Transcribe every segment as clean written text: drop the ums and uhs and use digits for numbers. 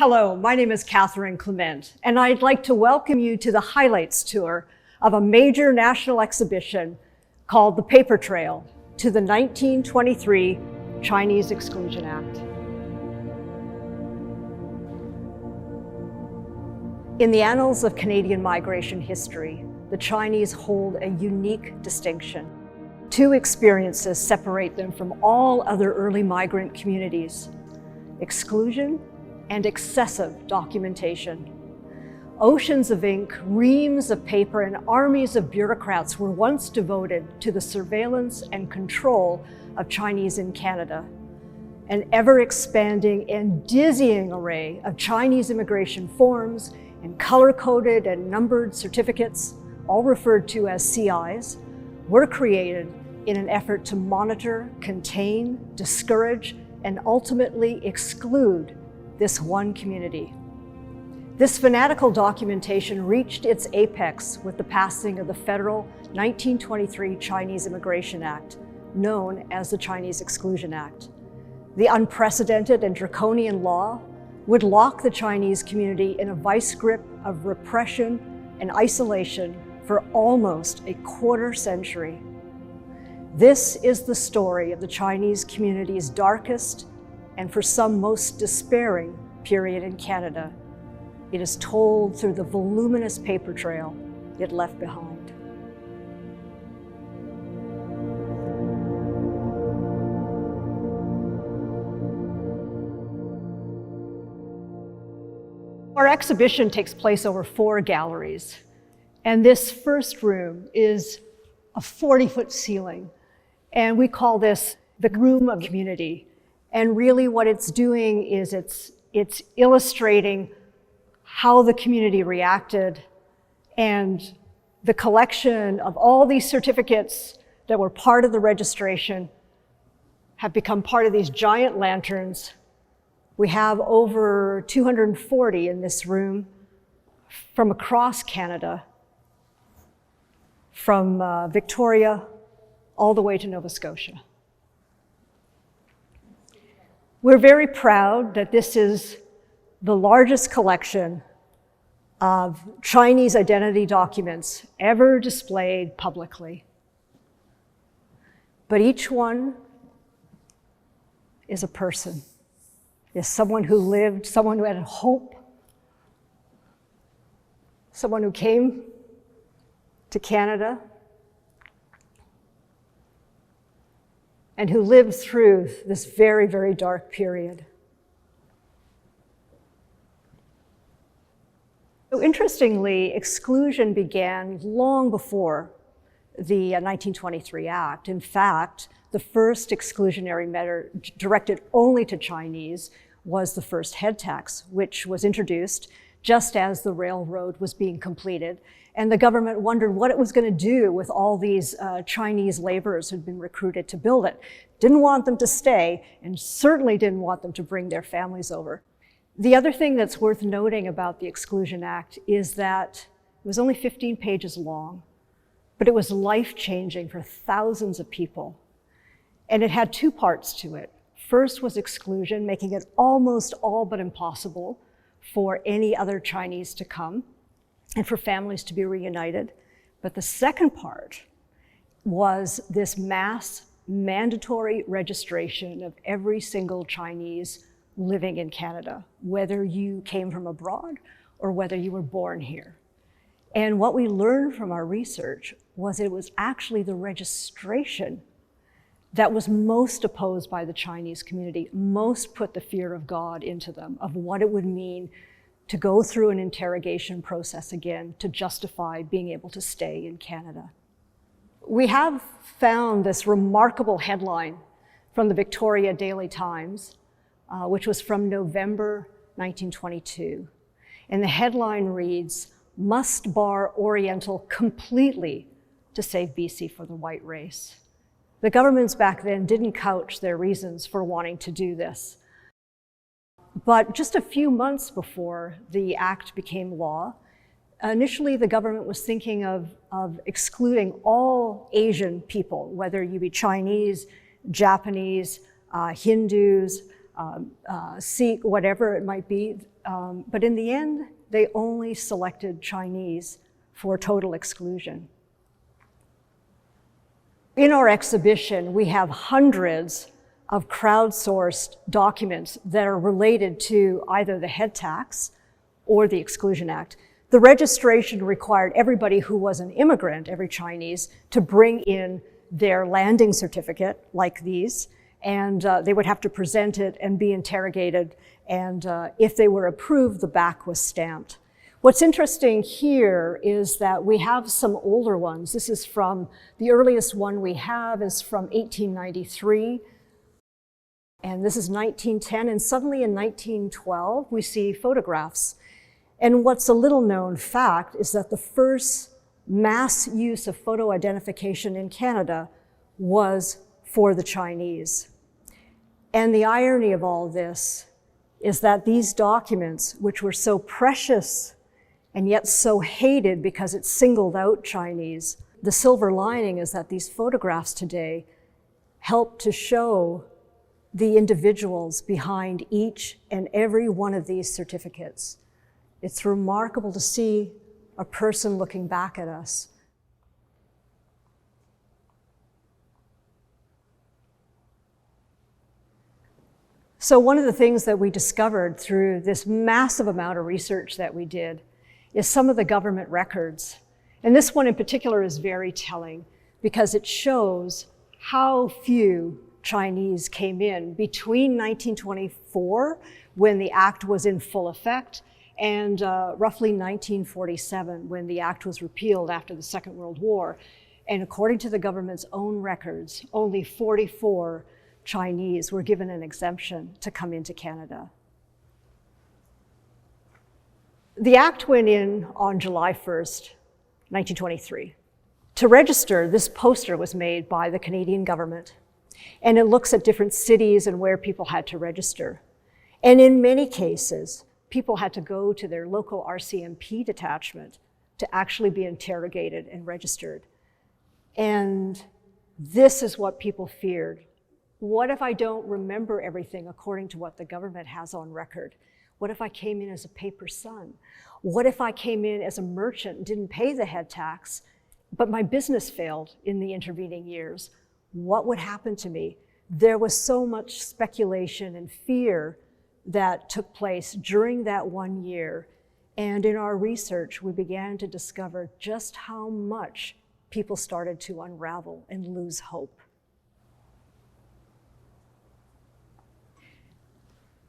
Hello, my name is Catherine Clement, and I'd like to welcome you to the highlights tour of a major national exhibition called The Paper Trail to the 1923 Chinese Exclusion Act. In the annals of Canadian migration history, the Chinese hold a unique distinction. Two experiences separate them from all other early migrant communities: exclusion and excessive documentation. Oceans of ink, reams of paper, and armies of bureaucrats were once devoted to the surveillance and control of Chinese in Canada. An ever-expanding and dizzying array of Chinese immigration forms and color-coded and numbered certificates, all referred to as CIs, were created in an effort to monitor, contain, discourage, and ultimately exclude this one community. This fanatical documentation reached its apex with the passing of the federal 1923 Chinese Immigration Act, known as the Chinese Exclusion Act. The unprecedented and draconian law would lock the Chinese community in a vice grip of repression and isolation for almost a quarter century. This is the story of the Chinese community's darkest and for some most despairing period in Canada. It is told through the voluminous paper trail it left behind. Our exhibition takes place over 4 galleries, and this first room is a 40-foot ceiling, and we call this the Room of Community. And really what it's doing is it's illustrating how the community reacted, and the collection of all these certificates that were part of the registration have become part of these giant lanterns. We have over 240 in this room from across Canada, from Victoria all the way to Nova Scotia. We're very proud that this is the largest collection of Chinese identity documents ever displayed publicly. But each one is a person, is someone who lived, someone who had hope, someone who came to Canada and who lived through this very, very dark period. So interestingly, exclusion began long before the 1923 Act. In fact, the first exclusionary measure directed only to Chinese was the first head tax, which was introduced just as the railroad was being completed. And the government wondered what it was going to do with all these Chinese laborers who'd been recruited to build it. Didn't want them to stay, and certainly didn't want them to bring their families over. The other thing that's worth noting about the Exclusion Act is that it was only 15 pages long, but it was life-changing for thousands of people. And it had 2 parts to it. First was exclusion, making it almost all but impossible for any other Chinese to come and for families to be reunited. But the second part was this mass mandatory registration of every single Chinese living in Canada, whether you came from abroad or whether you were born here. And what we learned from our research was it was actually the registration that was most opposed by the Chinese community, most put the fear of God into them, of what it would mean to go through an interrogation process again to justify being able to stay in Canada. We have found this remarkable headline from the Victoria Daily Times, which was from November 1922. And the headline reads, "Must bar Oriental completely to save BC for the white race." The governments back then didn't couch their reasons for wanting to do this. But just a few months before the act became law, initially the government was thinking of excluding all Asian people, whether you be Chinese, Japanese, Hindus, Sikh, whatever it might be. But in the end, they only selected Chinese for total exclusion. In our exhibition, we have hundreds of crowdsourced documents that are related to either the head tax or the Exclusion Act. The registration required everybody who was an immigrant, every Chinese, to bring in their landing certificate, like these, and they would have to present it and be interrogated, and if they were approved, the back was stamped. What's interesting here is that we have some older ones. This is from, the earliest one we have is from 1893, and this is 1910, and suddenly in 1912, we see photographs. And what's a little known fact is that the first mass use of photo identification in Canada was for the Chinese. And the irony of all this is that these documents, which were so precious and yet so hated because it singled out Chinese, the silver lining is that these photographs today help to show the individuals behind each and every one of these certificates. It's remarkable to see a person looking back at us. So one of the things that we discovered through this massive amount of research that we did is some of the government records. And this one in particular is very telling because it shows how few Chinese came in between 1924, when the act was in full effect, and roughly 1947, when the act was repealed after the Second World War. And according to the government's own records, only 44 Chinese were given an exemption to come into Canada. The act went in on July 1st, 1923. To register, this poster was made by the Canadian government, and it looks at different cities and where people had to register. And in many cases, people had to go to their local RCMP detachment to actually be interrogated and registered. And this is what people feared. What if I don't remember everything according to what the government has on record? What if I came in as a paper son? What if I came in as a merchant and didn't pay the head tax, but my business failed in the intervening years? What would happen to me? There was so much speculation and fear that took place during that 1 year. And in our research, we began to discover just how much people started to unravel and lose hope.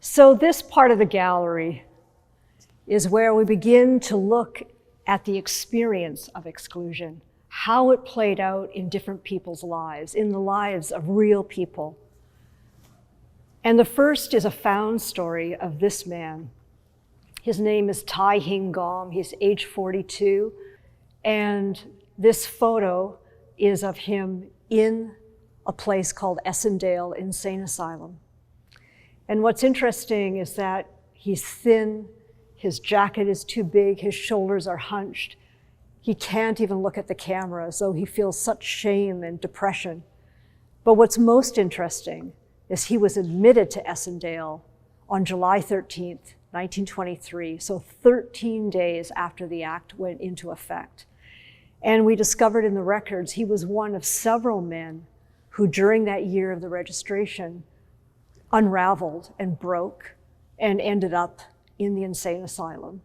So this part of the gallery is where we begin to look at the experience of exclusion, how it played out in different people's lives, in the lives of real people. And the first is a found story of this man. His name is Tai Hing Gom. He's age 42. And this photo is of him in a place called Essendale Insane Asylum. And what's interesting is that he's thin, his jacket is too big, his shoulders are hunched. He can't even look at the camera as though he feels such shame and depression. But what's most interesting is he was admitted to Essendale on July 13th, 1923, so 13 days after the act went into effect. And we discovered in the records he was one of several men who during that year of the registration unraveled and broke and ended up in the insane asylum.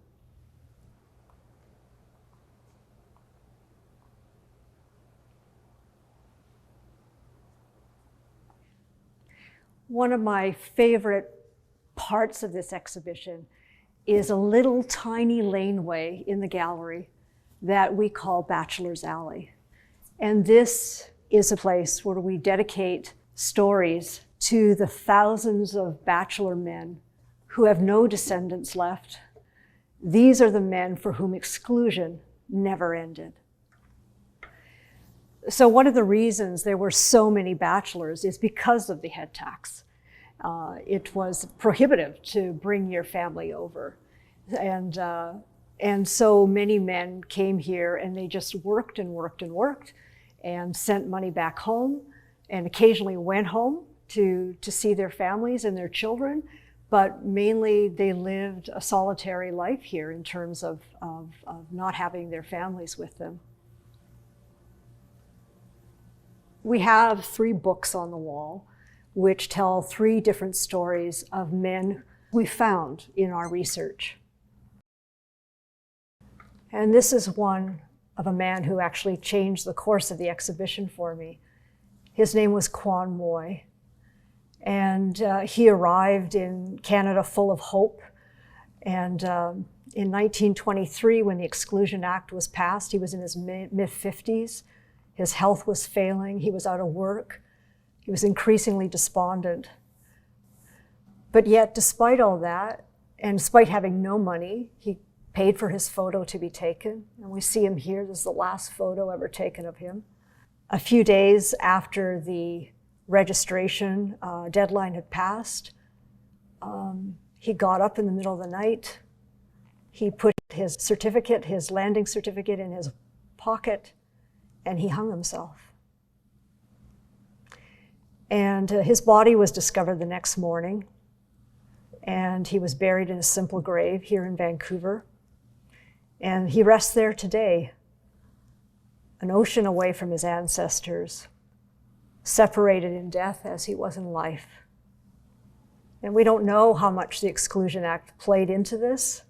One of my favorite parts of this exhibition is a little tiny laneway in the gallery that we call Bachelor's Alley. And this is a place where we dedicate stories to the thousands of bachelor men who have no descendants left. These are the men for whom exclusion never ended. So one of the reasons there were so many bachelors is because of the head tax. It was prohibitive to bring your family over. And so many men came here and they just worked and worked and worked and sent money back home and occasionally went home to see their families and their children, but mainly they lived a solitary life here in terms of not having their families with them. We have 3 books on the wall which tell 3 different stories of men we found in our research. And this is one of a man who actually changed the course of the exhibition for me. His name was Quan Moi, and he arrived in Canada full of hope. And in 1923, when the Exclusion Act was passed, he was in his mid-50s. His health was failing, he was out of work, he was increasingly despondent. But yet, despite all that, and despite having no money, he paid for his photo to be taken. And we see him here. This is the last photo ever taken of him. A few days after the registration deadline had passed, he got up in the middle of the night. He put his certificate, his landing certificate, in his pocket, and he hung himself. And his body was discovered the next morning, and he was buried in a simple grave here in Vancouver. And he rests there today, an ocean away from his ancestors, separated in death as he was in life. And we don't know how much the Exclusion Act played into this,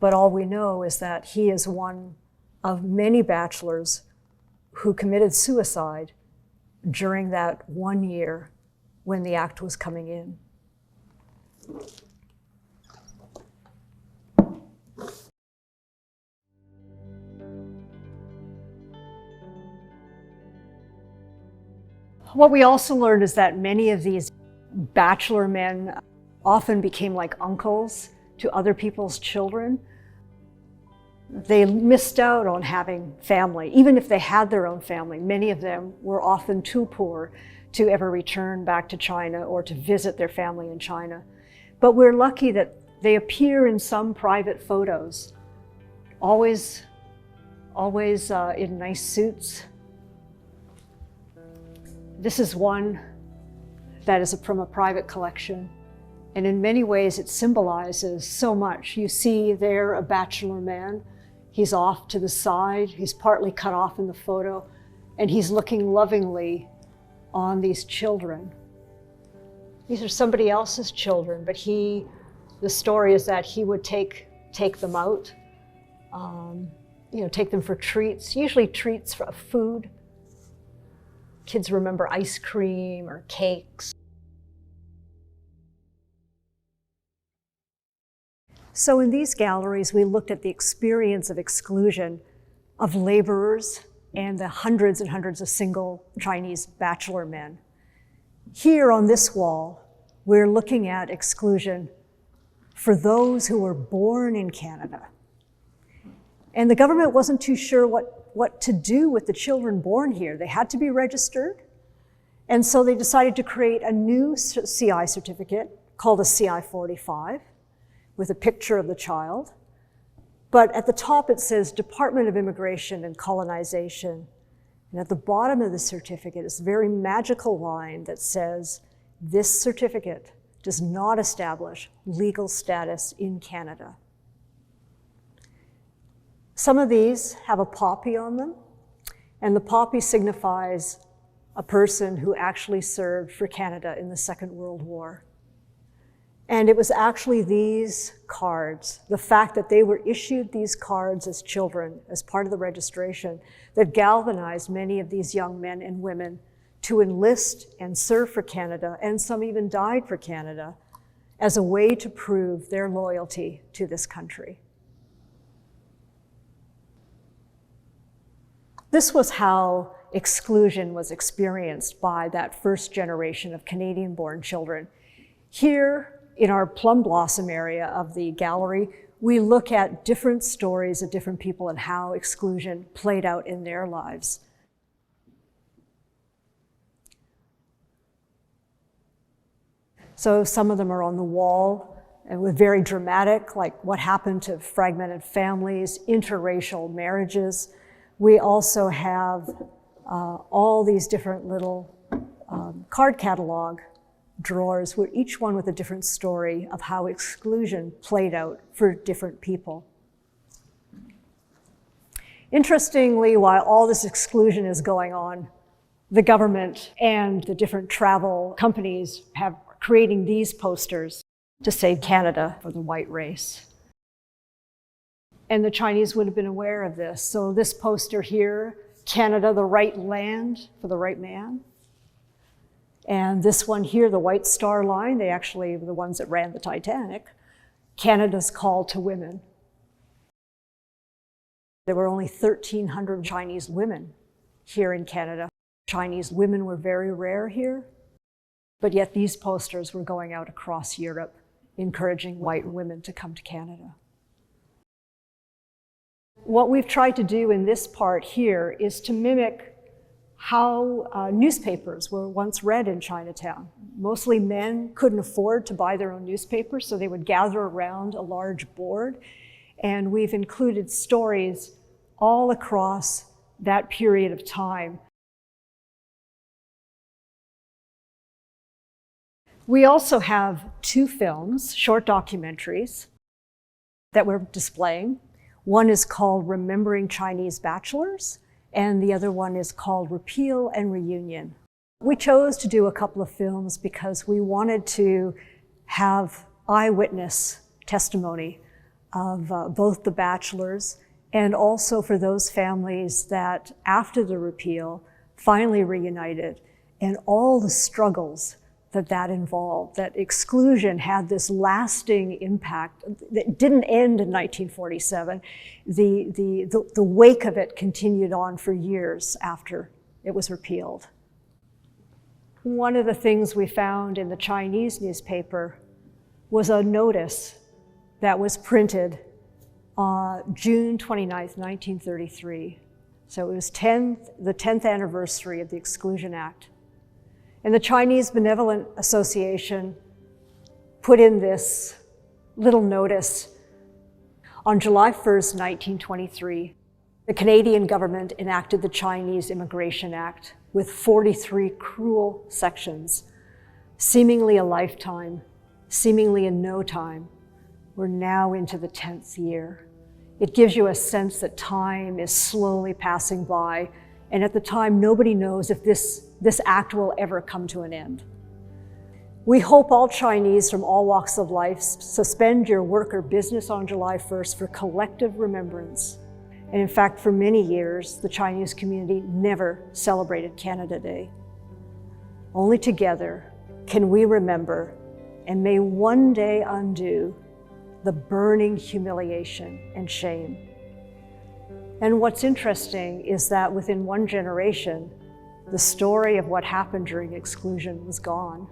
but all we know is that he is one of many bachelors who committed suicide during that 1 year when the act was coming in. What we also learned is that many of these bachelor men often became like uncles to other people's children. They missed out on having family. Even if they had their own family, many of them were often too poor to ever return back to China or to visit their family in China. But we're lucky that they appear in some private photos, always in nice suits. This is one that is from a private collection, and in many ways it symbolizes so much. You see there a bachelor man. He's off to the side. He's partly cut off in the photo, and he's looking lovingly on these children. These are somebody else's children, but the story is that he would take them out, take them for treats, usually treats for food. Kids remember ice cream or cakes. So in these galleries, we looked at the experience of exclusion of laborers and the hundreds and hundreds of single Chinese bachelor men. Here on this wall, we're looking at exclusion for those who were born in Canada. And the government wasn't too sure what to do with the children born here. They had to be registered. And so they decided to create a new CI certificate called a CI-45 with a picture of the child. But at the top it says Department of Immigration and Colonization. And at the bottom of the certificate is a very magical line that says, this certificate does not establish legal status in Canada. Some of these have a poppy on them, and the poppy signifies a person who actually served for Canada in the Second World War. And it was actually these cards, the fact that they were issued these cards as children, as part of the registration, that galvanized many of these young men and women to enlist and serve for Canada, and some even died for Canada, as a way to prove their loyalty to this country. This was how exclusion was experienced by that first generation of Canadian-born children. Here in our plum blossom area of the gallery, we look at different stories of different people and how exclusion played out in their lives. So some of them are on the wall and were very dramatic, like what happened to fragmented families, interracial marriages. We also have all these different little card catalog drawers, were each one with a different story of how exclusion played out for different people. Interestingly, while all this exclusion is going on, the government and the different travel companies have creating these posters to save Canada for the white race. And the Chinese would have been aware of this. So this poster here, Canada, the right land for the right man. And this one here, the White Star Line, they actually were the ones that ran the Titanic, Canada's call to women. There were only 1,300 Chinese women here in Canada. Chinese women were very rare here, but yet these posters were going out across Europe, encouraging white women to come to Canada. What we've tried to do in this part here is to mimic how newspapers were once read in Chinatown. Mostly men couldn't afford to buy their own newspapers, so they would gather around a large board. And we've included stories all across that period of time. We also have 2 films, short documentaries, that we're displaying. One is called Remembering Chinese Bachelors, and the other one is called Repeal and Reunion. We chose to do a couple of films because we wanted to have eyewitness testimony of both the bachelors and also for those families that after the repeal finally reunited, and all the struggles that involved, that exclusion had this lasting impact that didn't end in 1947. The wake of it continued on for years after it was repealed. One of the things we found in the Chinese newspaper was a notice that was printed on June 29th, 1933. So it was the 10th anniversary of the Exclusion Act. And the Chinese Benevolent Association put in this little notice. On July 1st, 1923, the Canadian government enacted the Chinese Immigration Act with 43 cruel sections, seemingly a lifetime, seemingly in no time. We're now into the 10th year. It gives you a sense that time is slowly passing by, and at the time, nobody knows if this act will ever come to an end. We hope all Chinese from all walks of life suspend your work or business on July 1st for collective remembrance. And in fact, for many years, the Chinese community never celebrated Canada Day. Only together can we remember and may one day undo the burning humiliation and shame. And what's interesting is that within one generation, the story of what happened during exclusion was gone.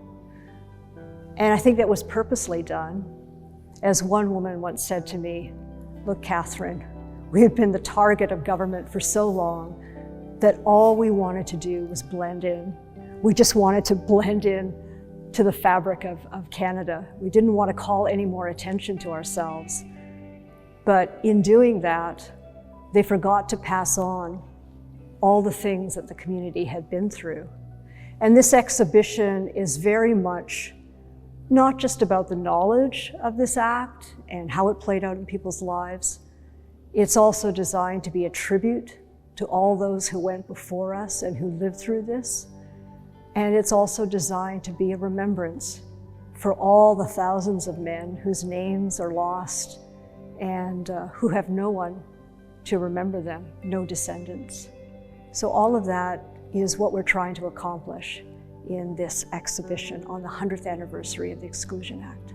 And I think that was purposely done. As one woman once said to me, "Look, Catherine, we have been the target of government for so long that all we wanted to do was blend in. We just wanted to blend in to the fabric of Canada. We didn't want to call any more attention to ourselves. But in doing that, they forgot to pass on all the things that the community had been through." And this exhibition is very much not just about the knowledge of this act and how it played out in people's lives. It's also designed to be a tribute to all those who went before us and who lived through this. And it's also designed to be a remembrance for all the thousands of men whose names are lost and who have no one to remember them, no descendants. So all of that is what we're trying to accomplish in this exhibition on the 100th anniversary of the Exclusion Act.